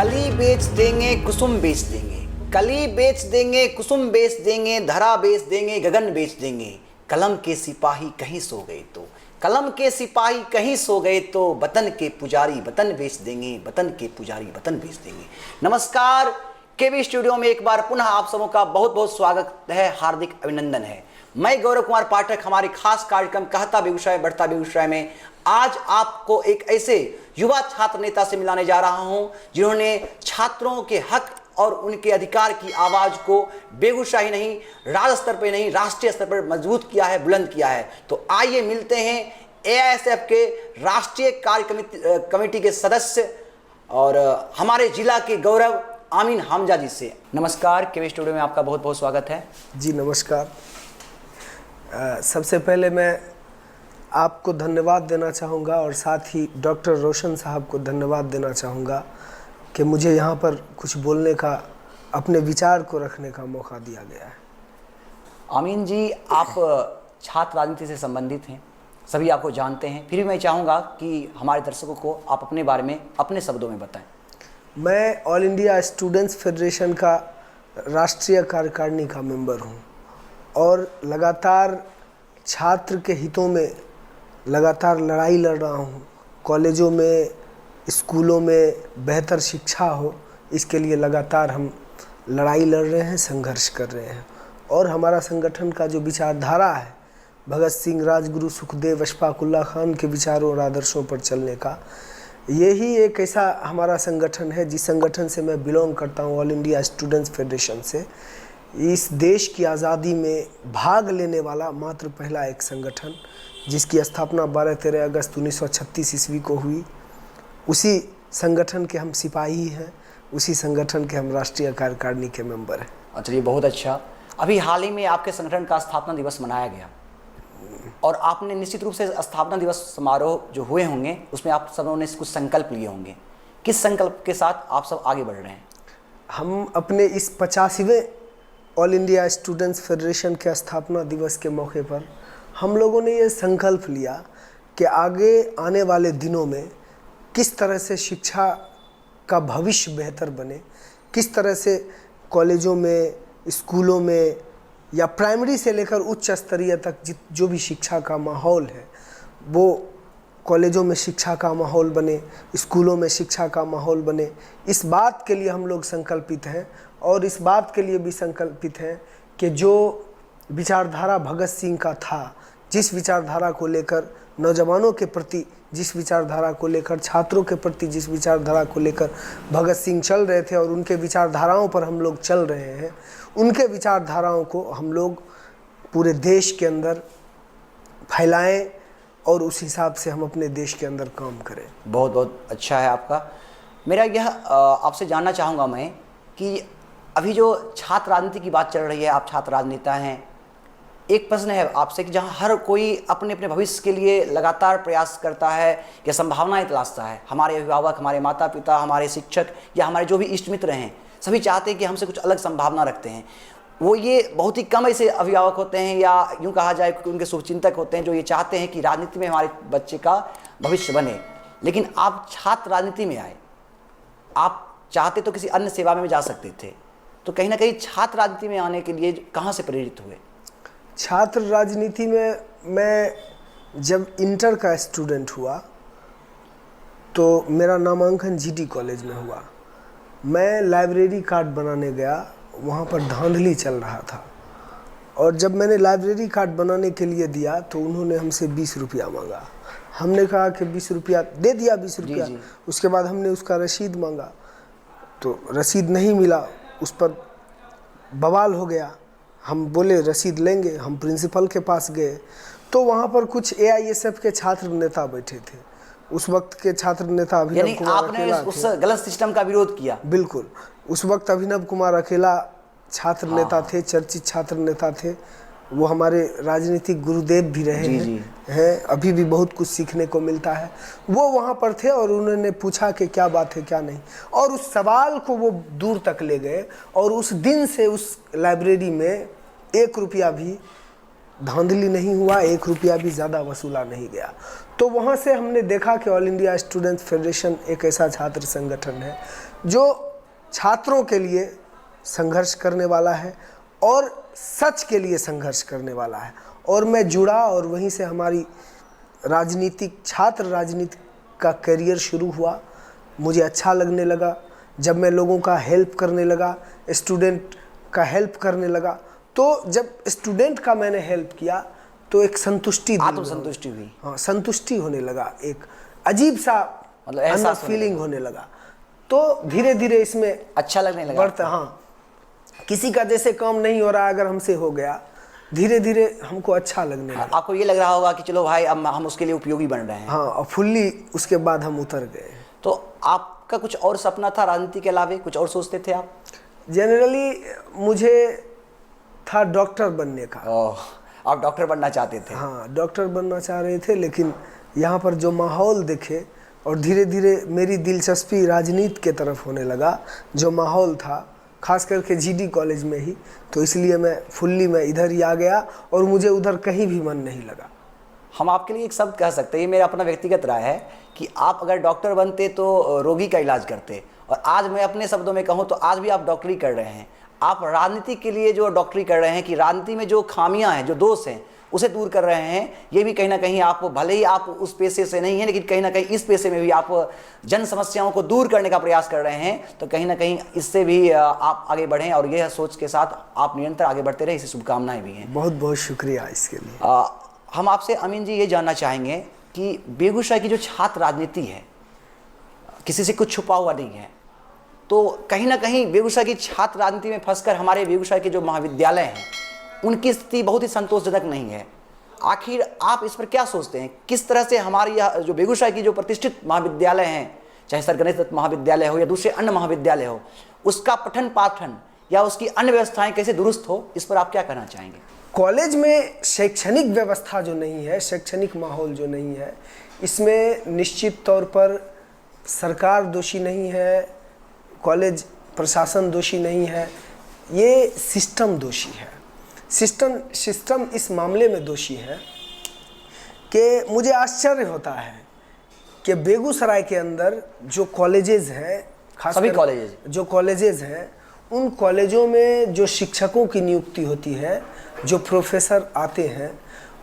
कली बेच देंगे कुसुम बेच देंगे, कली बेच देंगे कुसुम बेच देंगे, धरा बेच देंगे गगन बेच देंगे। कलम के सिपाही कहीं सो गए तो, कलम के सिपाही कहीं सो गए तो, वतन के पुजारी वतन बेच देंगे, वतन के पुजारी वतन बेच देंगे। नमस्कार, केवी स्टूडियो में एक बार पुनः आप सबों का बहुत बहुत स्वागत है, हार्दिक अभिनंदन है। मैं गौरव कुमार पाठक हमारे खास कार्यक्रम कहता बेगूसराय बढ़ता बेगूसराय में आज आपको एक ऐसे युवा छात्र नेता से मिलाने जा रहा हूं जिन्होंने छात्रों के हक और उनके अधिकार की आवाज को बेगूसराय ही नहीं, राज्य स्तर पर नहीं, राष्ट्रीय स्तर पर मजबूत किया है, बुलंद किया है। तो आइए मिलते हैं एआईएसएफ के राष्ट्रीय कार्य कमेटी के सदस्य और हमारे जिला के गौरव आमीन हमजा जी से। नमस्कार, केवी स्टूडियो में आपका बहुत बहुत स्वागत है। जी नमस्कार। सबसे पहले मैं आपको धन्यवाद देना चाहूँगा और साथ ही डॉक्टर रोशन साहब को धन्यवाद देना चाहूँगा कि मुझे यहाँ पर कुछ बोलने का, अपने विचार को रखने का मौका दिया गया है। आमीन जी, आप छात्र राजनीति से संबंधित हैं, सभी आपको जानते हैं, फिर भी मैं चाहूँगा कि हमारे दर्शकों को आप अपने बारे में अपने शब्दों में बताएं। मैं ऑल इंडिया स्टूडेंट्स फेडरेशन का राष्ट्रीय कार्यकारिणी का मेंबर हूँ और लगातार छात्र के हितों में लगातार लड़ाई लड़ रहा हूँ। कॉलेजों में, स्कूलों में बेहतर शिक्षा हो, इसके लिए लगातार हम लड़ाई लड़ रहे हैं, संघर्ष कर रहे हैं। और हमारा संगठन का जो विचारधारा है, भगत सिंह, राजगुरु, सुखदेव, अशफाक उल्लाह खान के विचारों और आदर्शों पर चलने का, यही एक ऐसा हमारा संगठन है जिस संगठन से मैं बिलोंग करता हूँ, ऑल इंडिया स्टूडेंट्स फेडरेशन से। इस देश की आज़ादी में भाग लेने वाला मात्र पहला एक संगठन जिसकी स्थापना 12-13 अगस्त 1936 ईस्वी को हुई। उसी संगठन के हम सिपाही हैं, उसी संगठन के हम राष्ट्रीय कार्यकारिणी के मेंबर हैं। अच्छा, ये बहुत अच्छा। अभी हाल ही में आपके संगठन का स्थापना दिवस मनाया गया और आपने निश्चित रूप से स्थापना दिवस समारोह जो हुए होंगे उसमें आप सबों ने कुछ संकल्प लिए होंगे। किस संकल्प के साथ आप सब आगे बढ़ रहे हैं? हम अपने इस 85वें ऑल इंडिया स्टूडेंट्स फेडरेशन के स्थापना दिवस के मौके पर हम लोगों ने ये संकल्प लिया कि आगे आने वाले दिनों में किस तरह से शिक्षा का भविष्य बेहतर बने, किस तरह से कॉलेजों में, स्कूलों में या प्राइमरी से लेकर उच्च स्तरीय तक जो भी शिक्षा का माहौल है वो कॉलेजों में शिक्षा का माहौल बने, स्कूलों में शिक्षा का माहौल बने। इस बात के लिए हम लोग संकल्पित हैं और इस बात के लिए भी संकल्पित हैं कि जो विचारधारा भगत सिंह का था, जिस विचारधारा को लेकर नौजवानों के प्रति, जिस विचारधारा को लेकर छात्रों के प्रति, जिस विचारधारा को लेकर भगत सिंह चल रहे थे और उनके विचारधाराओं पर हम लोग चल रहे हैं, उनके विचारधाराओं को हम लोग पूरे देश के अंदर फैलाएं और उस हिसाब से हम अपने देश के अंदर काम करें। बहुत बहुत अच्छा है आपका। मेरा यह आपसे जानना चाहूँगा मैं कि अभी जो छात्र राजनीति की बात चल रही है, आप छात्र राजनेता हैं, एक प्रश्न है आपसे कि जहाँ हर कोई अपने अपने भविष्य के लिए लगातार प्रयास करता है या संभावनाएं तलाशता है, हमारे अभिभावक, हमारे माता पिता, हमारे शिक्षक या हमारे जो भी इष्ट मित्र हैं, सभी चाहते हैं कि हमसे कुछ अलग संभावना रखते हैं। वो ये बहुत ही कम ऐसे अभिभावक होते हैं या यूँ कहा जाए कि उनके शुभचिंतक होते हैं जो ये चाहते हैं कि राजनीति में हमारे बच्चे का भविष्य बने। लेकिन आप छात्र राजनीति में आए, आप चाहते तो किसी अन्य सेवा में जा सकते थे, तो कहीं ना कहीं छात्र राजनीति में आने के लिए कहाँ से प्रेरित हुए? छात्र राजनीति में मैं जब इंटर का स्टूडेंट हुआ तो मेरा नामांकन जीटी कॉलेज में हुआ। मैं लाइब्रेरी कार्ड बनाने गया, वहाँ पर धांधली चल रहा था और जब मैंने लाइब्रेरी कार्ड बनाने के लिए दिया तो उन्होंने हमसे 20 रुपया मांगा। हमने कहा कि 20 रुपया दे दिया, 20 रुपया। उसके बाद हमने उसका रसीद मांगा तो रसीद नहीं मिला, उस पर बवाल हो गया। हम बोले रसीद लेंगे, हम प्रिंसिपल के पास गए तो वहाँ पर कुछ एआईएसएफ के छात्र नेता बैठे थे। उस वक्त के छात्र नेता अभिनव कुमार अकेला थे। उस गलत सिस्टम का विरोध किया? बिल्कुल। उस वक्त अभिनव कुमार अकेला छात्र नेता थे, चर्चित छात्र नेता थे। वो हमारे राजनीतिक गुरुदेव भी रहे हैं, अभी भी बहुत कुछ सीखने को मिलता है। वो वहाँ पर थे और उन्होंने पूछा कि क्या बात है क्या नहीं, और उस सवाल को वो दूर तक ले गए और उस दिन से उस लाइब्रेरी में 1 रुपया भी धांधली नहीं हुआ, 1 रुपया भी ज़्यादा वसूला नहीं गया। तो वहाँ से हमने देखा कि ऑल इंडिया स्टूडेंट्स फेडरेशन एक ऐसा छात्र संगठन है जो छात्रों के लिए संघर्ष करने वाला है और सच के लिए संघर्ष करने वाला है। और मैं जुड़ा और वहीं से हमारी छात्र राजनीति का करियर शुरू हुआ। मुझे अच्छा लगने लगा जब मैं लोगों का हेल्प करने लगा, स्टूडेंट का हेल्प करने लगा। तो जब स्टूडेंट का मैंने हेल्प किया तो एक संतुष्टि, आत्मसंतुष्टि हुई। हाँ, संतुष्टि होने लगा, एक अजीब सा मतलब ऐसा फीलिंग होने लगा। तो धीरे धीरे इसमें अच्छा लगने लगा बढ़ता। हाँ, किसी का जैसे काम नहीं हो रहा, अगर हमसे हो गया, धीरे धीरे हमको अच्छा लगने लगा। आपको ये लग रहा होगा कि चलो भाई अब हम उसके लिए उपयोगी बन रहे हैं। हाँ, और फुल्ली उसके बाद हम उतर गए। तो आपका कुछ और सपना था राजनीति के अलावे, कुछ और सोचते थे आप? जनरली मुझे था डॉक्टर बनने का। आप डॉक्टर बनना चाहते थे? हाँ, डॉक्टर बनना चाह रहे थे, लेकिन यहाँ पर जो माहौल देखे और धीरे धीरे मेरी दिलचस्पी राजनीति के तरफ होने लगा, जो माहौल था खास करके जीडी कॉलेज में ही, तो इसलिए मैं इधर ही आ गया और मुझे उधर कहीं भी मन नहीं लगा। हम आपके लिए एक शब्द कह सकते हैं, ये मेरा अपना व्यक्तिगत राय है कि आप अगर डॉक्टर बनते तो रोगी का इलाज करते, और आज मैं अपने शब्दों में कहूँ तो आज भी आप डॉक्टरी कर रहे हैं। आप राजनीति के लिए जो डॉक्टरी कर रहे हैं कि राजनीति में जो खामियां हैं, जो दोष हैं, उसे दूर कर रहे हैं। ये भी कहीं ना कहीं आप, भले ही आप उस पेशे से नहीं हैं, लेकिन कहीं ना कहीं इस पेशे में भी आप जन समस्याओं को दूर करने का प्रयास कर रहे हैं। तो कहीं ना कहीं इससे भी आप आगे बढ़ें और यह सोच के साथ आप निरंतर आगे बढ़ते रहें, इसी शुभकामनाएं भी हैं। बहुत बहुत शुक्रिया इसके लिए। हम आपसे अमीन जी ये जानना चाहेंगे कि बेगूसराय की जो छात्र राजनीति है, किसी से कुछ छुपा हुआ नहीं है, तो कहीं ना कहीं बेगूसराय की छात्र राजनीति में फंसकर हमारे बेगूसराय के जो महाविद्यालय हैं उनकी स्थिति बहुत ही संतोषजनक नहीं है। आखिर आप इस पर क्या सोचते हैं? किस तरह से हमारी यह जो बेगूसराय की जो प्रतिष्ठित महाविद्यालय हैं, चाहे सर गणेश दत्त महाविद्यालय हो या दूसरे अन्य महाविद्यालय हो, उसका पठन पाठन या उसकी अन्य व्यवस्थाएं कैसे दुरुस्त हो, इस पर आप क्या कहना चाहेंगे? कॉलेज में शैक्षणिक व्यवस्था जो नहीं है, शैक्षणिक माहौल जो नहीं है, इसमें निश्चित तौर पर सरकार दोषी नहीं है, कॉलेज प्रशासन दोषी नहीं है, ये सिस्टम दोषी है। सिस्टम इस मामले में दोषी है कि मुझे आश्चर्य होता है कि बेगूसराय के अंदर जो कॉलेजेस हैं, खासकर जो कॉलेजेस हैं, उन कॉलेजों में जो शिक्षकों की नियुक्ति होती है, जो प्रोफेसर आते हैं,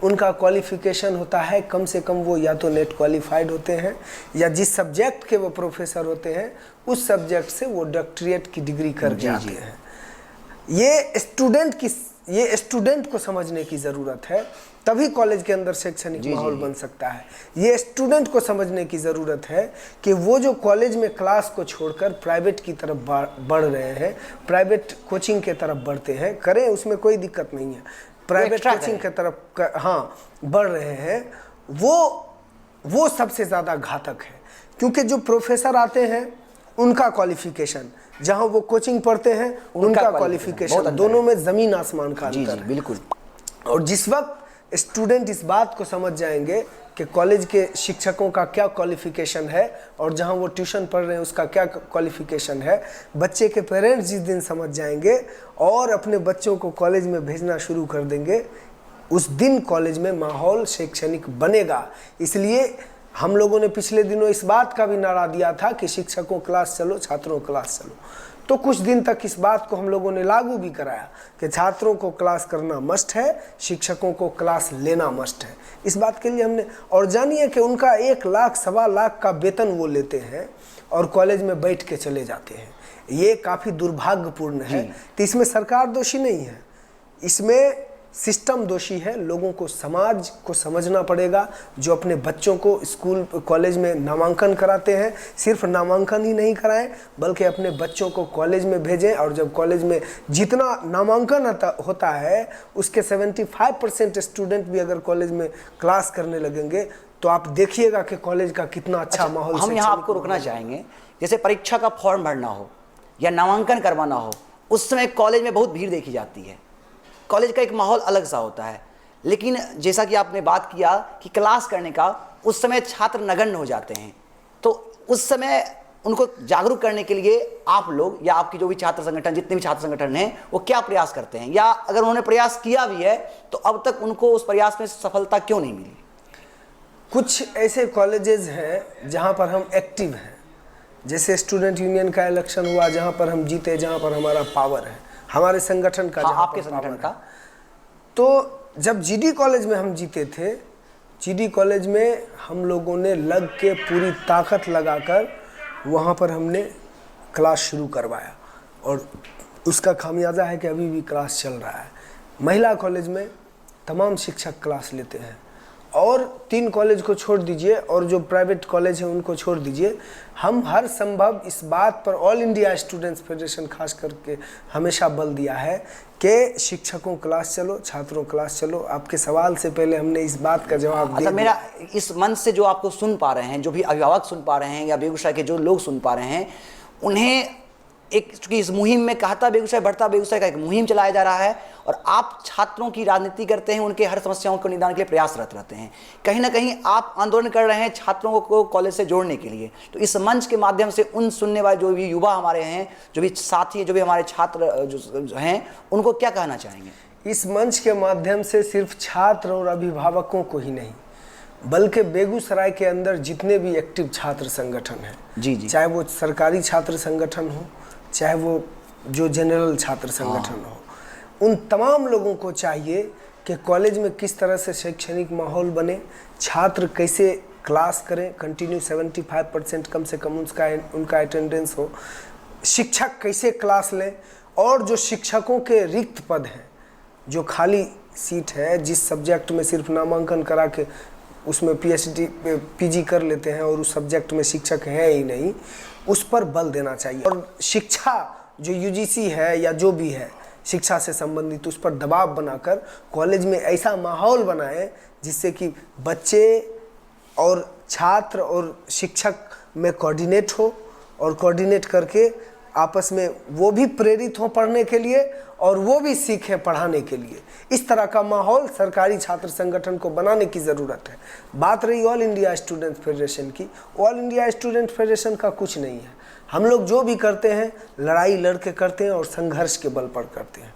उनका क्वालिफिकेशन होता है कम से कम वो या तो नेट क्वालिफाइड होते हैं या जिस सब्जेक्ट के वो प्रोफेसर होते हैं उस सब्जेक्ट से वो डॉक्टरेट की डिग्री करके आते हैं। ये स्टूडेंट को समझने की ज़रूरत है, तभी कॉलेज के अंदर शैक्षणिक माहौल बन सकता है। ये स्टूडेंट को समझने की ज़रूरत है कि वो जो कॉलेज में क्लास को छोड़कर प्राइवेट की तरफ बढ़ रहे हैं, प्राइवेट कोचिंग के तरफ बढ़ते हैं, करें, उसमें कोई दिक्कत नहीं है, प्राइवेट कोचिंग की तरफ बढ़ रहे हैं, वो सबसे ज़्यादा घातक है। क्योंकि जो प्रोफेसर आते हैं उनका क्वालिफिकेशन, जहाँ वो कोचिंग पढ़ते हैं उनका क्वालिफिकेशन, दोनों में ज़मीन आसमान का अंतर है। बिल्कुल। और जिस वक्त स्टूडेंट इस बात को समझ जाएंगे कि कॉलेज के शिक्षकों का क्या क्वालिफिकेशन है और जहां वो ट्यूशन पढ़ रहे हैं उसका क्या क्वालिफिकेशन है, बच्चे के पेरेंट्स जिस दिन समझ जाएंगे और अपने बच्चों को कॉलेज में भेजना शुरू कर देंगे, उस दिन कॉलेज में माहौल शैक्षणिक बनेगा। इसलिए हम लोगों ने पिछले दिनों इस बात का भी नारा दिया था कि शिक्षकों क्लास चलो, छात्रों क्लास चलो। तो कुछ दिन तक इस बात को हम लोगों ने लागू भी कराया कि छात्रों को क्लास करना मस्ट है, शिक्षकों को क्लास लेना मस्ट है। इस बात के लिए हमने, और जानिए कि उनका 1 लाख सवा लाख का वेतन वो लेते हैं और कॉलेज में बैठ के चले जाते हैं। ये काफ़ी दुर्भाग्यपूर्ण है। तो इसमें सरकार दोषी नहीं है, इसमें सिस्टम दोषी है। लोगों को, समाज को समझना पड़ेगा, जो अपने बच्चों को स्कूल कॉलेज में नामांकन कराते हैं, सिर्फ नामांकन ही नहीं कराएं बल्कि अपने बच्चों को कॉलेज में भेजें। और जब कॉलेज में जितना नामांकन होता है उसके 75% स्टूडेंट भी अगर कॉलेज में क्लास करने लगेंगे तो आप देखिएगा कि कॉलेज का कितना अच्छा माहौल। हम यहाँ आपको रुकना चाहेंगे, जैसे परीक्षा का फॉर्म भरना हो या नामांकन करवाना हो, उस समय कॉलेज में बहुत भीड़ देखी जाती है, कॉलेज का एक माहौल अलग सा होता है। लेकिन जैसा कि आपने बात किया कि क्लास करने का, उस समय छात्र नगण्य हो जाते हैं, तो उस समय उनको जागरूक करने के लिए आप लोग या आपकी जो भी छात्र संगठन, जितने भी छात्र संगठन हैं, वो क्या प्रयास करते हैं, या अगर उन्होंने प्रयास किया भी है तो अब तक उनको उस प्रयास में सफलता क्यों नहीं मिली? कुछ ऐसे कॉलेजेस हैं जहां पर हम एक्टिव हैं, जैसे स्टूडेंट यूनियन का इलेक्शन हुआ जहां पर हम जीते, जहां पर हमारा पावर है, हमारे संगठन का, हाँ, आपके संगठन का। तो जब जीडी कॉलेज में हम जीते थे, जीडी कॉलेज में हम लोगों ने लग के पूरी ताकत लगाकर वहाँ पर हमने क्लास शुरू करवाया और उसका खामियाजा है कि अभी भी क्लास चल रहा है। महिला कॉलेज में तमाम शिक्षक क्लास लेते हैं, और 3 कॉलेज को छोड़ दीजिए और जो प्राइवेट कॉलेज है उनको छोड़ दीजिए, हम हर संभव इस बात पर ऑल इंडिया स्टूडेंट्स फेडरेशन खास करके हमेशा बल दिया है कि शिक्षकों क्लास चलो, छात्रों क्लास चलो। आपके सवाल से पहले हमने इस बात का जवाब दिया। मेरा इस मंच से जो आपको सुन पा रहे हैं, जो भी अभिभावक सुन पा रहे हैं या बेगूसराय के जो लोग सुन पा रहे हैं, उन्हें एक, चूंकि इस मुहिम में कहता बेगूसराय बढ़ता बेगूसराय का एक मुहिम चलाया जा रहा है और आप छात्रों की राजनीति करते हैं, उनके हर समस्याओं को निदान के लिए प्रयासरत रहते हैं। कहीं ना कहीं आप आंदोलन कर रहे हैं छात्रों को कॉलेज से जोड़ने के लिए। तो इस मंच के माध्यम से उन सुनने वाले जो भी युवा हमारे हैं, जो भी साथी, जो भी हमारे छात्र जो हैं, उनको क्या कहना चाहेंगे? इस मंच के माध्यम से सिर्फ छात्र और अभिभावकों को ही नहीं, बल्कि बेगूसराय के अंदर जितने भी एक्टिव छात्र संगठन हैं, जी जी, चाहे वो सरकारी छात्र संगठन हो, चाहे वो जो जनरल छात्र संगठन हो, उन तमाम लोगों को चाहिए कि कॉलेज में किस तरह से शैक्षणिक माहौल बने, छात्र कैसे क्लास करें, कंटिन्यू 75% कम से कम उनका अटेंडेंस हो, शिक्षक कैसे क्लास लें, और जो शिक्षकों के रिक्त पद हैं, जो खाली सीट है, जिस सब्जेक्ट में सिर्फ नामांकन करा के उसमें पीएचडी पीजी कर लेते हैं और उस सब्जेक्ट में शिक्षक है ही नहीं, उस पर बल देना चाहिए। और शिक्षा जो यूजीसी है या जो भी है शिक्षा से संबंधित, उस पर दबाव बनाकर कॉलेज में ऐसा माहौल बनाए जिससे कि बच्चे और छात्र और शिक्षक में कोऑर्डिनेट हो, और कोऑर्डिनेट करके आपस में वो भी प्रेरित हो पढ़ने के लिए और वो भी सीखें पढ़ाने के लिए। इस तरह का माहौल सरकारी छात्र संगठन को बनाने की ज़रूरत है। बात रही ऑल इंडिया स्टूडेंट फेडरेशन की, ऑल इंडिया स्टूडेंट फेडरेशन का कुछ नहीं है। हम लोग जो भी करते हैं लड़ाई लड़ के करते हैं और संघर्ष के बल पर करते हैं।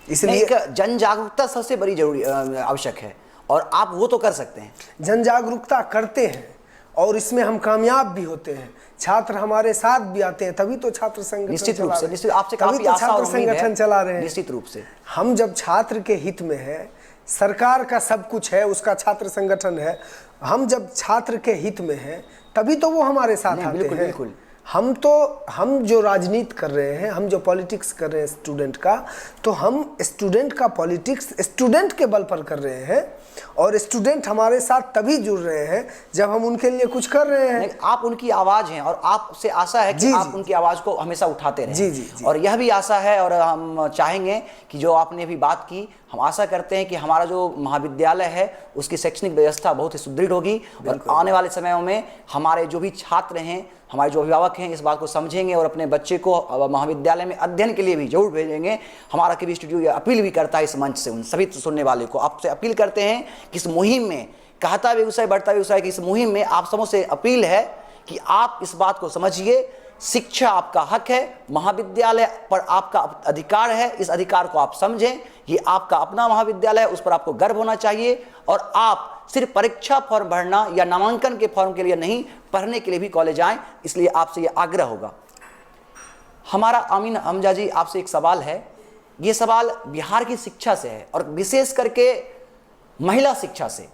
इसलिए जन जागरूकता सबसे बड़ी जरूरी आवश्यक है, और आप वो तो कर सकते हैं। जन जागरूकता करते हैं और इसमें हम कामयाब भी होते हैं। छात्र हमारे साथ भी आते हैं, तभी तो छात्र संगठन निश्चित रूप से, निश्चित आपसे तभी काफी तो आशा और छात्र उम्मीद है। संगठन चला रहे हैं। निश्चित रूप से हम जब छात्र के हित में है, सरकार का सब कुछ है, उसका छात्र संगठन है, हम जब छात्र के हित में हैं तभी तो वो हमारे साथ आते बिल्कुल, हैं। बिल्कुल। हम जो राजनीति कर रहे हैं, हम जो पॉलिटिक्स कर रहे हैं स्टूडेंट का, तो हम स्टूडेंट का पॉलिटिक्स स्टूडेंट के बल पर कर रहे हैं, और स्टूडेंट हमारे साथ तभी जुड़ रहे हैं जब हम उनके लिए कुछ कर रहे हैं। आप उनकी आवाज हैं और आपसे आशा है कि आप उनकी आवाज को हमेशा उठाते रहें। जी। और यह भी आशा है, और हम चाहेंगे कि जो आपने भी बात की, हम आशा करते हैं कि हमारा जो महाविद्यालय है उसकी शैक्षणिक व्यवस्था बहुत ही सुदृढ़ होगी, और आने वाले समयों में हमारे जो भी छात्र हैं, हमारे जो अभिभावक हैं, इस बात को समझेंगे और अपने बच्चे को महाविद्यालय में अध्ययन के लिए भी जरूर भेजेंगे। हमारा केबी स्टूडियो ये अपील भी करता है इस मंच से उन सभी सुनने वाले को, आपसे अपील करते हैं कि इस मुहिम में, कहता बेगूसराय बढ़ता बेगूसराय की इस मुहिम में आप सबों से अपील है कि आप इस बात को समझिए, शिक्षा आपका हक है, महाविद्यालय पर आपका अधिकार है, इस अधिकार को आप समझें। ये आपका अपना महाविद्यालय है, उस पर आपको गर्व होना चाहिए, और आप सिर्फ परीक्षा फॉर्म भरना या नामांकन के फॉर्म के लिए नहीं, पढ़ने के लिए भी कॉलेज आएं। इसलिए आपसे ये आग्रह होगा। हमारा आमीन हमजा जी, आपसे एक सवाल है। ये सवाल बिहार की शिक्षा से है, और विशेष करके महिला शिक्षा से,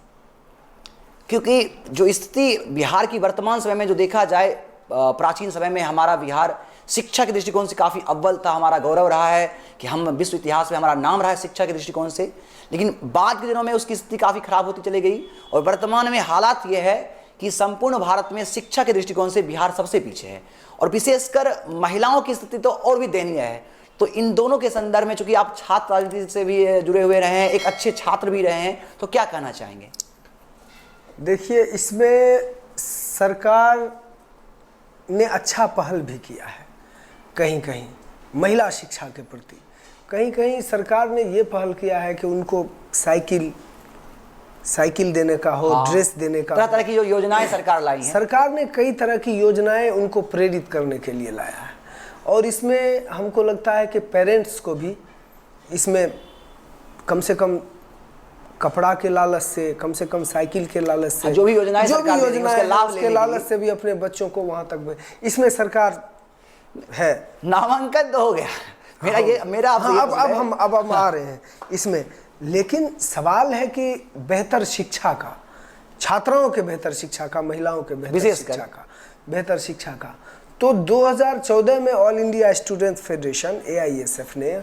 क्योंकि जो स्थिति बिहार की वर्तमान समय में जो देखा जाए, प्राचीन समय में हमारा बिहार शिक्षा के दृष्टिकोण से काफ़ी अव्वल था। हमारा गौरव रहा है कि हम विश्व इतिहास में हमारा नाम रहा है शिक्षा के दृष्टिकोण से, लेकिन बाद के दिनों में उसकी स्थिति काफ़ी खराब होती चली गई, और वर्तमान में हालात ये है कि संपूर्ण भारत में शिक्षा के दृष्टिकोण से बिहार सबसे पीछे है, और विशेषकर महिलाओं की स्थिति तो और भी दयनीय है। तो इन दोनों के संदर्भ में, चूंकि आप छात्र राजनीति से भी जुड़े हुए रहे हैं, एक अच्छे छात्र भी रहे हैं, तो क्या कहना चाहेंगे? देखिए, इसमें सरकार ने अच्छा पहल भी किया है। कहीं कहीं महिला शिक्षा के प्रति कहीं कहीं सरकार ने ये पहल किया है कि उनको साइकिल साइकिल देने का हो, ड्रेस देने का तरह हो। तरह की जो योजनाएं सरकार लाई हैं, सरकार ने कई तरह की योजनाएं उनको प्रेरित करने के लिए लाया है, और इसमें हमको लगता है कि पेरेंट्स को भी इसमें कम से कम कपड़ा के लालच से कम साइकिल के लालच से, जो भी योजनाएं सरकार दे रही है, उसका लाभ उसके लेने के लालच से भी अपने बच्चों को वहां तक इसमें सरकार है। नामांकन तो हो गया। मेरा आपसे ये अब प्रश्न है। हम आ रहे हैं इसमें, लेकिन सवाल है कि बेहतर शिक्षा का, छात्राओं के बेहतर शिक्षा का, महिलाओं के बेहतर विशेषकर शिक्षा का, बेहतर शिक्षा का, तो 2014 में all India students federation AISF ने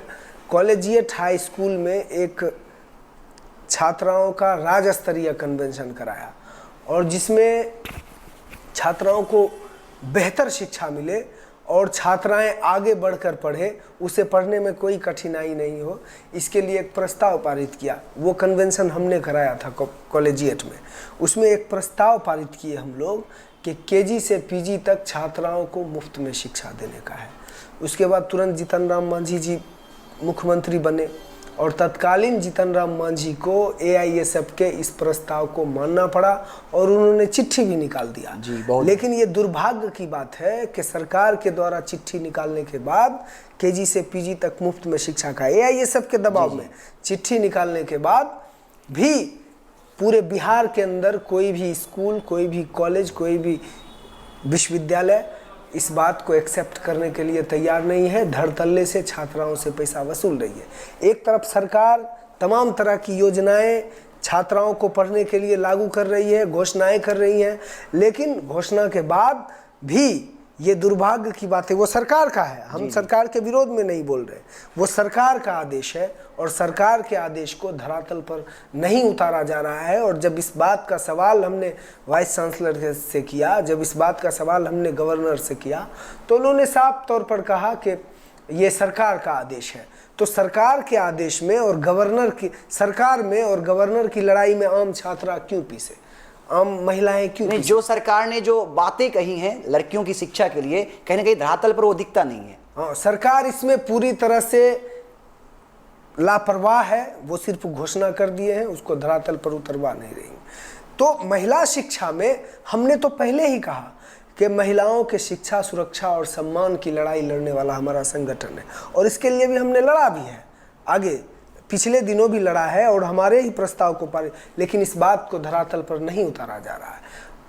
कॉलेजिएट हाई स्कूल में एक छात्राओं का राज्य स्तरीय कन्वेंशन कराया, और जिसमें छात्राओं को बेहतर शिक्षा मिले और छात्राएं आगे बढ़कर पढ़े, उसे पढ़ने में कोई कठिनाई नहीं हो, इसके लिए एक प्रस्ताव पारित किया। वो कन्वेंशन हमने कराया था कॉलेजिएट में। उसमें एक प्रस्ताव पारित किए हम लोग कि KG से PG तक छात्राओं को मुफ्त में शिक्षा देने का है। उसके बाद तुरंत जीतन राम मांझी जी मुख्यमंत्री बने, और तत्कालीन जीतन राम मांझी को AISF के इस प्रस्ताव को मानना पड़ा, और उन्होंने चिट्ठी भी निकाल दिया। लेकिन ये दुर्भाग्य की बात है कि सरकार के द्वारा चिट्ठी निकालने के बाद KG से PG तक मुफ्त में शिक्षा का AISF के दबाव में चिट्ठी निकालने के बाद भी पूरे बिहार के अंदर कोई भी स्कूल, कोई भी कॉलेज, कोई भी विश्वविद्यालय इस बात को एक्सेप्ट करने के लिए तैयार नहीं है। धड़तल्ले से छात्राओं से पैसा वसूल रही है। एक तरफ सरकार तमाम तरह की योजनाएं छात्राओं को पढ़ने के लिए लागू कर रही है, घोषणाएं कर रही है, लेकिन घोषणा के बाद भी ये दुर्भाग्य की बात है, वो सरकार का है, हम सरकार के विरोध में नहीं बोल रहे, वो सरकार का आदेश है, और सरकार के आदेश को धरातल पर नहीं उतारा जा रहा है। और जब इस बात का सवाल हमने वाइस चांसलर से किया, जब इस बात का सवाल हमने गवर्नर से किया, तो उन्होंने साफ तौर पर कहा कि ये सरकार का आदेश है। तो सरकार के आदेश में और गवर्नर की, सरकार में और गवर्नर की लड़ाई में आम छात्रा क्यों पीछे, आम महिलाएं क्यों नहीं? पीछे? जो सरकार ने जो बातें कही हैं लड़कियों की शिक्षा के लिए, कहीं ना कहीं धरातल पर वो दिखता नहीं है। हाँ, सरकार इसमें पूरी तरह से लापरवाह है। वो सिर्फ घोषणा कर दिए हैं, उसको धरातल पर उतरवा नहीं रही। तो महिला शिक्षा में हमने तो पहले ही कहा कि महिलाओं के शिक्षा, सुरक्षा और सम्मान की लड़ाई लड़ने वाला हमारा संगठन है, और इसके लिए भी हमने लड़ा भी है, आगे पिछले दिनों भी लड़ा है, और हमारे ही प्रस्ताव को पारित, लेकिन इस बात को धरातल पर नहीं उतारा जा रहा है।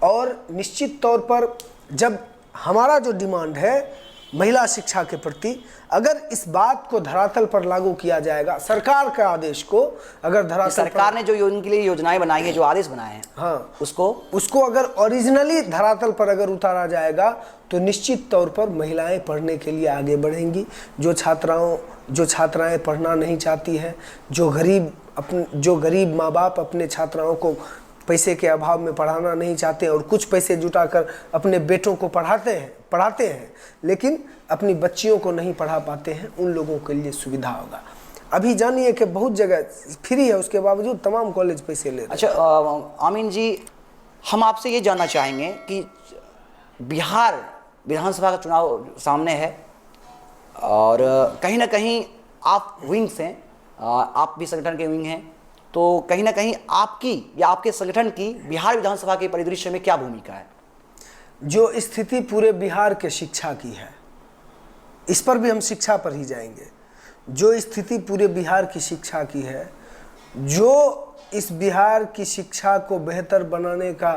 और निश्चित तौर पर जब हमारा जो डिमांड है महिला शिक्षा के प्रति, अगर इस बात को धरातल पर लागू किया जाएगा, सरकार के आदेश को अगर धरातल सरकार ने जो उनके लिए योजनाएं बनाई हैं, जो आदेश बनाए हैं, हाँ, उसको अगर ओरिजिनली धरातल पर अगर उतारा जाएगा, तो निश्चित तौर पर महिलाएं पढ़ने के लिए आगे बढ़ेंगी। जो छात्राएं पढ़ना नहीं चाहती हैं, जो गरीब माँ बाप अपने छात्राओं को पैसे के अभाव में पढ़ाना नहीं चाहते और कुछ पैसे जुटाकर अपने बेटों को पढ़ाते हैं लेकिन अपनी बच्चियों को नहीं पढ़ा पाते हैं, उन लोगों के लिए सुविधा होगा। अभी जानिए कि बहुत जगह फ्री है, उसके बावजूद तमाम कॉलेज पैसे ले रहे हैं। अच्छा आमीन जी, हम आपसे ये जानना चाहेंगे कि बिहार विधानसभा का चुनाव सामने है, और कहीं ना कहीं आप विंग्स हैं, आप भी संगठन के विंग हैं, तो कहीं ना कहीं आपकी या आपके संगठन की बिहार विधानसभा के परिदृश्य में क्या भूमिका है? जो स्थिति पूरे बिहार के शिक्षा की है, इस पर भी हम शिक्षा पर ही जाएंगे। जो स्थिति पूरे बिहार की शिक्षा की है, जो इस बिहार की शिक्षा को बेहतर बनाने का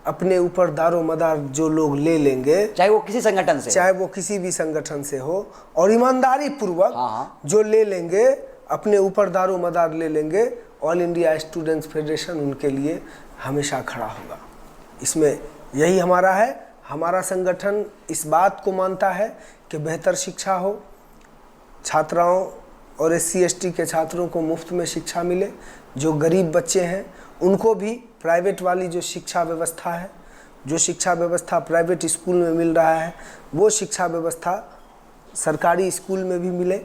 अपने ऊपर दारो मदार जो लोग ले लेंगे, चाहे वो किसी संगठन से, चाहे वो किसी भी संगठन से हो, और ईमानदारी पूर्वक जो ले लेंगे, अपने ऊपर दारो मदार ले लेंगे, ऑल इंडिया स्टूडेंट्स फेडरेशन उनके लिए हमेशा खड़ा होगा। इसमें यही हमारा है। हमारा संगठन इस बात को मानता है कि बेहतर शिक्षा हो, छात्राओं और SC ST के छात्रों को मुफ्त में शिक्षा मिले, जो गरीब बच्चे हैं उनको भी प्राइवेट वाली जो शिक्षा व्यवस्था है, जो शिक्षा व्यवस्था प्राइवेट स्कूल में मिल रहा है, वो शिक्षा व्यवस्था सरकारी स्कूल में भी मिले।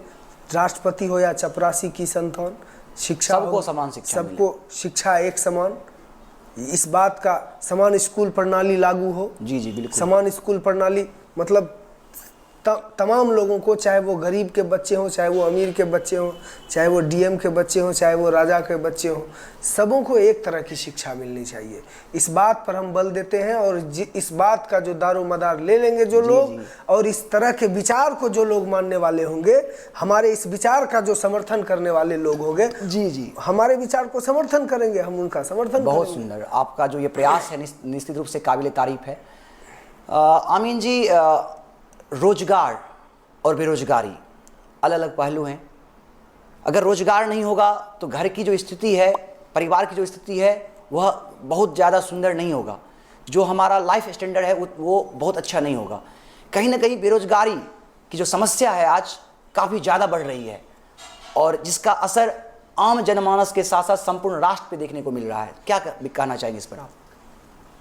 राष्ट्रपति हो या चपरासी की संतान, शिक्षा सबको समान शिक्षा, सबको शिक्षा एक समान, इस बात का समान स्कूल प्रणाली लागू हो। जी बिल्कुल। समान स्कूल प्रणाली मतलब तमाम लोगों को, चाहे वो गरीब के बच्चे हों, चाहे वो अमीर के बच्चे हों, चाहे वो डीएम के बच्चे हों, चाहे वो राजा के बच्चे हों, सबों को एक तरह की शिक्षा मिलनी चाहिए। इस बात पर हम बल देते हैं और इस बात का जो दारोमदार ले लेंगे जो लोग, और इस तरह के विचार को जो लोग मानने वाले होंगे, हमारे इस विचार का जो समर्थन करने वाले लोग होंगे, जी हमारे विचार को समर्थन करेंगे, हम उनका समर्थन बहुत करेंगे। सुंदर, आपका जो ये प्रयास है निश्चित रूप से काबिल तारीफ है। आमीन जी, रोजगार और बेरोजगारी अलग अलग पहलू हैं। अगर रोजगार नहीं होगा तो घर की जो स्थिति है, परिवार की जो स्थिति है, वह बहुत ज़्यादा सुंदर नहीं होगा। जो हमारा लाइफ स्टैंडर्ड है वो बहुत अच्छा नहीं होगा। कहीं ना कहीं बेरोजगारी की जो समस्या है आज काफ़ी ज़्यादा बढ़ रही है, और जिसका असर आम जनमानस के साथ साथ संपूर्ण राष्ट्र पे देखने को मिल रहा है। क्या कहना चाहेंगे इस पर आप?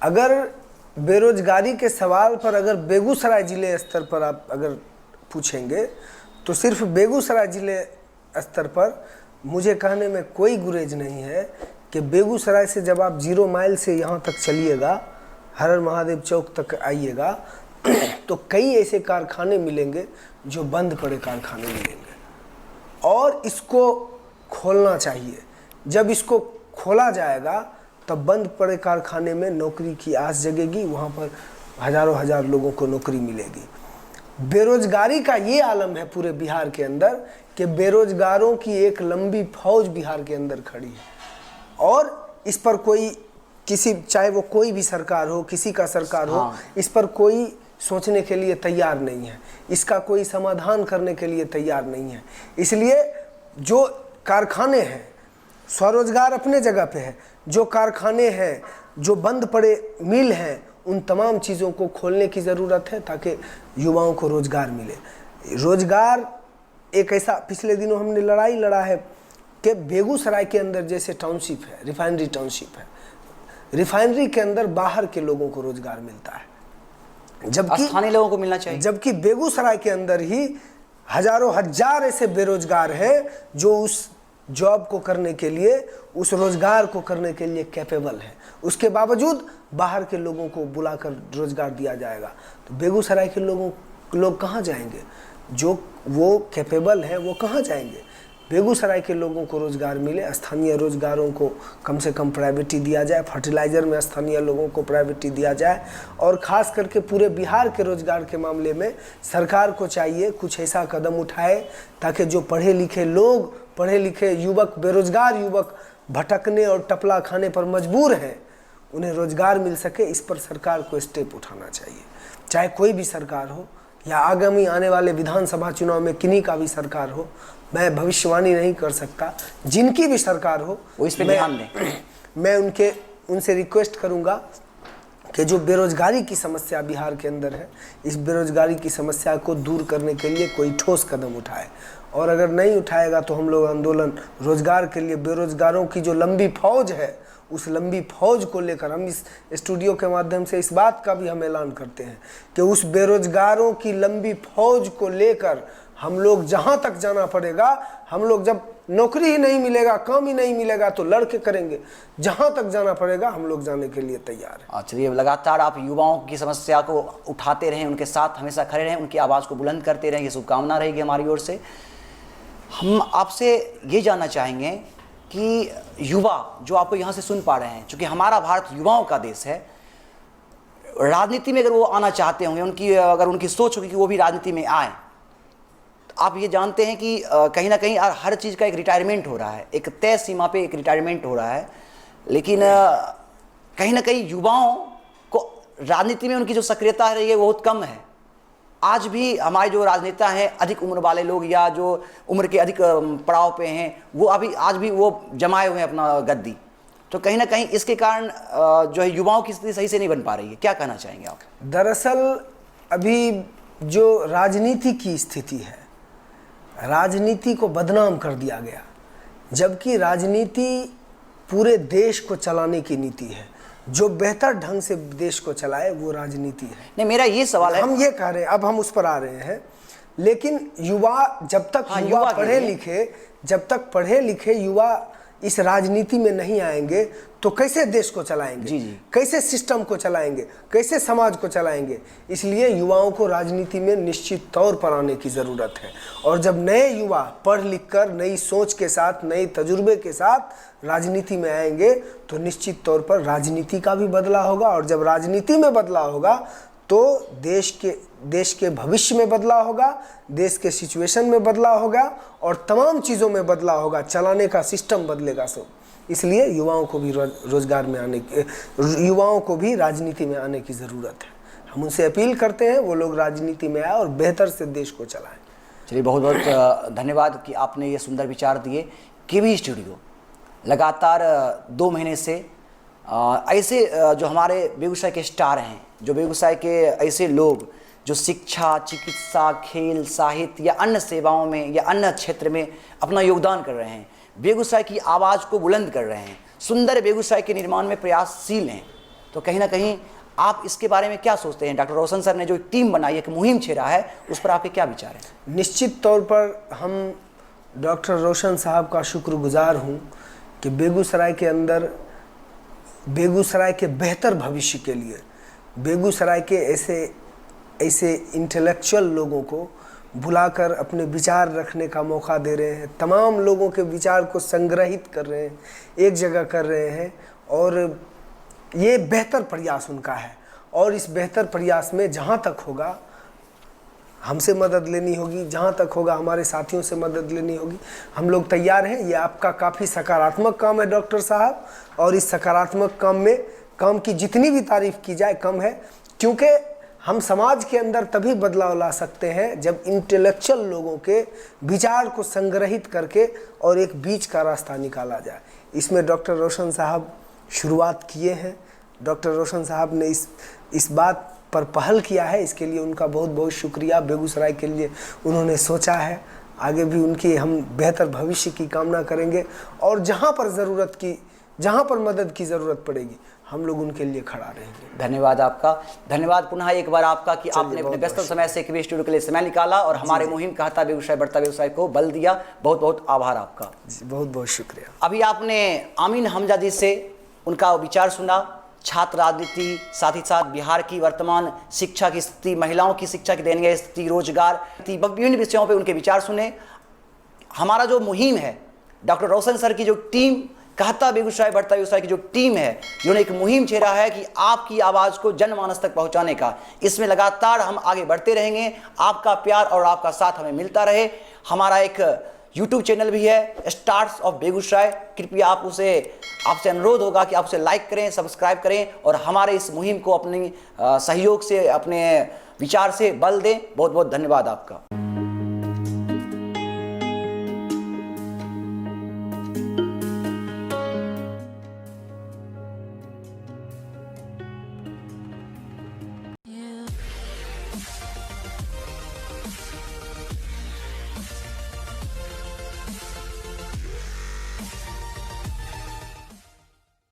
अगर बेरोजगारी के सवाल पर अगर बेगूसराय ज़िले स्तर पर आप अगर पूछेंगे, तो सिर्फ बेगूसराय ज़िले स्तर पर मुझे कहने में कोई गुरेज नहीं है कि बेगूसराय से जब आप 0 माइल से यहाँ तक चलिएगा, हर हर महादेव चौक तक आइएगा, तो कई ऐसे कारखाने मिलेंगे जो बंद पड़े कारखाने मिलेंगे, और इसको खोलना चाहिए। जब इसको खोला जाएगा तब बंद पड़े कारखाने में नौकरी की आस जगेगी, वहाँ पर हजारों हजार लोगों को नौकरी मिलेगी। बेरोजगारी का ये आलम है पूरे बिहार के अंदर कि बेरोजगारों की एक लंबी फौज बिहार के अंदर खड़ी है, और इस पर कोई किसी, चाहे वो कोई भी सरकार हो, किसी का सरकार हो, इस पर कोई सोचने के लिए तैयार नहीं है, इसका कोई समाधान करने के लिए तैयार नहीं है। इसलिए जो कारखाने हैं, स्वरोजगार अपने जगह पे है, जो कारखाने हैं, जो बंद पड़े मिल हैं, उन तमाम चीज़ों को खोलने की ज़रूरत है ताकि युवाओं को रोज़गार मिले। रोज़गार एक ऐसा, पिछले दिनों हमने लड़ाई लड़ा है कि बेगूसराय के अंदर जैसे टाउनशिप है, रिफाइनरी टाउनशिप है, रिफाइनरी के अंदर बाहर के लोगों को रोज़गार मिलता है, जबकि स्थानीय लोगों को मिलना चाहिए। जबकि बेगूसराय के अंदर ही हजारों हजार ऐसे बेरोजगार हैं जो उस जॉब को करने के लिए, उस रोजगार को करने के लिए कैपेबल है। उसके बावजूद बाहर के लोगों को बुलाकर रोजगार दिया जाएगा, तो बेगूसराय के लोग कहाँ जाएंगे? जो वो कैपेबल है वो कहाँ जाएंगे? बेगूसराय के लोगों को रोजगार मिले, स्थानीय रोजगारों को कम से कम प्राइवेटी दिया जाए, फर्टिलाइज़र में स्थानीय लोगों को प्राइवेटी दिया जाए, और ख़ास करके पूरे बिहार के रोजगार के मामले में सरकार को चाहिए कुछ ऐसा कदम उठाए ताकि जो पढ़े लिखे लोग, पढ़े लिखे युवक, बेरोजगार युवक भटकने और टपला खाने पर मजबूर हैं, उन्हें रोजगार मिल सके। इस पर सरकार को स्टेप उठाना चाहिए, चाहे कोई भी सरकार हो, या आगामी आने वाले विधानसभा चुनाव में किन्हीं का भी सरकार हो। मैं भविष्यवाणी नहीं कर सकता, जिनकी भी सरकार हो वो इस पे ध्यान दें। मैं उनसे रिक्वेस्ट करूंगा कि जो बेरोजगारी की समस्या बिहार के अंदर है, इस बेरोजगारी की समस्या को दूर करने के लिए कोई ठोस कदम उठाए, और अगर नहीं उठाएगा तो हम लोग आंदोलन रोजगार के लिए, बेरोजगारों की जो लंबी फौज है, उस लंबी फौज को लेकर हम इस स्टूडियो के माध्यम से इस बात का भी हम ऐलान करते हैं कि उस बेरोजगारों की लंबी फौज को लेकर हम लोग जहां तक जाना पड़ेगा, हम लोग जब नौकरी ही नहीं मिलेगा, काम ही नहीं मिलेगा, तो लड़के करेंगे, जहां तक जाना पड़ेगा हम लोग जाने के लिए तैयार हैं। चलिए, लगातार आप युवाओं की समस्या को उठाते रहें, उनके साथ हमेशा खड़े रहें, उनकी आवाज़ को बुलंद करते रहें, ये शुभकामना रहेगी हमारी ओर से। हम आपसे ये जानना चाहेंगे कि युवा जो आपको यहाँ से सुन पा रहे हैं, चूँकि हमारा भारत युवाओं का देश है, राजनीति में अगर वो आना चाहते होंगे, अगर उनकी सोच होगी कि वो भी राजनीति में आए, तो आप ये जानते हैं कि कहीं ना कहीं हर चीज़ का एक रिटायरमेंट हो रहा है, एक तय सीमा पे एक रिटायरमेंट हो रहा है, लेकिन कहीं ना कहीं युवाओं को राजनीति में उनकी जो सक्रियता रही है वो बहुत कम है। आज भी हमारे जो राजनेता हैं, अधिक उम्र वाले लोग या जो उम्र के अधिक पड़ाव पे हैं, वो अभी आज भी वो जमाए हुए हैं अपना गद्दी। तो कहीं ना कहीं इसके कारण जो है युवाओं की स्थिति सही से नहीं बन पा रही है। क्या कहना चाहेंगे आप? दरअसल अभी जो राजनीति की स्थिति है, राजनीति को बदनाम कर दिया गया, जबकि राजनीति पूरे देश को चलाने की नीति है। जो बेहतर ढंग से देश को चलाए वो राजनीति है। नहीं, मेरा ये सवाल है, हम ये कह रहे हैं, अब हम उस पर आ रहे हैं, लेकिन युवा जब तक युवा पढ़े लिखे, जब तक पढ़े लिखे युवा इस राजनीति में नहीं आएंगे तो कैसे देश को चलाएंगे, जी जी। कैसे सिस्टम को चलाएंगे, कैसे समाज को चलाएंगे। इसलिए युवाओं को राजनीति में निश्चित तौर पर आने की ज़रूरत है। और जब नए युवा पढ़ लिख कर नई सोच के साथ, नए तजुर्बे के साथ राजनीति में आएंगे तो निश्चित तौर पर राजनीति का भी बदलाव होगा। और जब राजनीति में बदलाव होगा तो देश के भविष्य में बदलाव होगा, देश के सिचुएशन में बदलाव होगा और तमाम चीज़ों में बदलाव होगा, चलाने का सिस्टम बदलेगा सब। इसलिए युवाओं को भी रोजगार में आने की, युवाओं को भी राजनीति में आने की ज़रूरत है। हम उनसे अपील करते हैं वो लोग राजनीति में आए और बेहतर से देश को चलाएं। चलिए, बहुत बहुत धन्यवाद कि आपने ये सुंदर विचार दिए। केवी स्टूडियो लगातार 2 महीने से ऐसे जो हमारे बेगूसराय के स्टार हैं, जो बेगूसराय के ऐसे लोग जो शिक्षा, चिकित्सा, खेल, साहित्य या अन्य सेवाओं में या अन्य क्षेत्र में अपना योगदान कर रहे हैं, बेगूसराय की आवाज़ को बुलंद कर रहे हैं, सुंदर बेगूसराय के निर्माण में प्रयासशील हैं, तो कहीं ना कहीं आप इसके बारे में क्या सोचते हैं? डॉक्टर रोशन सर ने जो एक टीम बनाई है, एक मुहिम छेड़ा है, उस पर आपके क्या विचार हैं? निश्चित तौर पर हम डॉक्टर रोशन साहब का शुक्रगुजार हूँ कि बेगूसराय के अंदर, बेगूसराय के बेहतर भविष्य के लिए, बेगूसराय के ऐसे इंटेलेक्चुअल लोगों को बुलाकर अपने विचार रखने का मौका दे रहे हैं, तमाम लोगों के विचार को संग्रहित कर रहे हैं, एक जगह कर रहे हैं। और ये बेहतर प्रयास उनका है। और इस बेहतर प्रयास में जहाँ तक होगा हमसे मदद लेनी होगी, जहाँ तक होगा हमारे साथियों से मदद लेनी होगी, हम लोग तैयार हैं। ये आपका काफ़ी सकारात्मक काम है डॉक्टर साहब, और इस सकारात्मक काम की जितनी भी तारीफ़ की जाए कम है, क्योंकि हम समाज के अंदर तभी बदलाव ला सकते हैं जब इंटेलेक्चुअल लोगों के विचार को संग्रहित करके और एक बीच का रास्ता निकाला जाए। इसमें डॉक्टर रोशन साहब शुरुआत किए हैं। डॉक्टर रोशन साहब ने इस बात पर पहल किया है, इसके लिए उनका बहुत बहुत शुक्रिया। बेगूसराय के लिए उन्होंने सोचा है, आगे भी उनकी हम बेहतर भविष्य की कामना करेंगे। और जहाँ पर मदद की ज़रूरत पड़ेगी हम लोग उनके लिए खड़ा रहेंगे। धन्यवाद आपका, धन्यवाद पुनः एक बार आपका कि आपने अपने व्यस्त समय से केवी स्टूडियो के लिए समय निकाला और हमारे मुहिम कहता बेगूसराय बढ़ता बेगूसराय को बल दिया। बहुत बहुत आभार आपका। बहुत बहुत शुक्रिया। अभी आपने आमीन हमजा जी से उनका विचार सुना, छात्र राजनीति, साथ ही साथ बिहार की वर्तमान शिक्षा की स्थिति, महिलाओं की शिक्षा की दयनीय स्थिति, रोजगार, विभिन्न विषयों पे उनके विचार सुने। हमारा जो मुहिम है, डॉक्टर रोशन सर की जो टीम कहता बेगूसराय बढ़ता बेगूसराय की जो टीम है, जिन्होंने एक मुहिम छेड़ा है कि आपकी आवाज़ को जनमानस तक पहुंचाने का, इसमें लगातार हम आगे बढ़ते रहेंगे। आपका प्यार और आपका साथ हमें मिलता रहे। हमारा एक YouTube चैनल भी है, स्टार्स ऑफ बेगूसराय। कृपया आपसे अनुरोध होगा कि आप उसे लाइक करें, सब्सक्राइब करें और हमारे इस मुहिम को अपने सहयोग से, अपने विचार से बल दें। बहुत बहुत धन्यवाद आपका।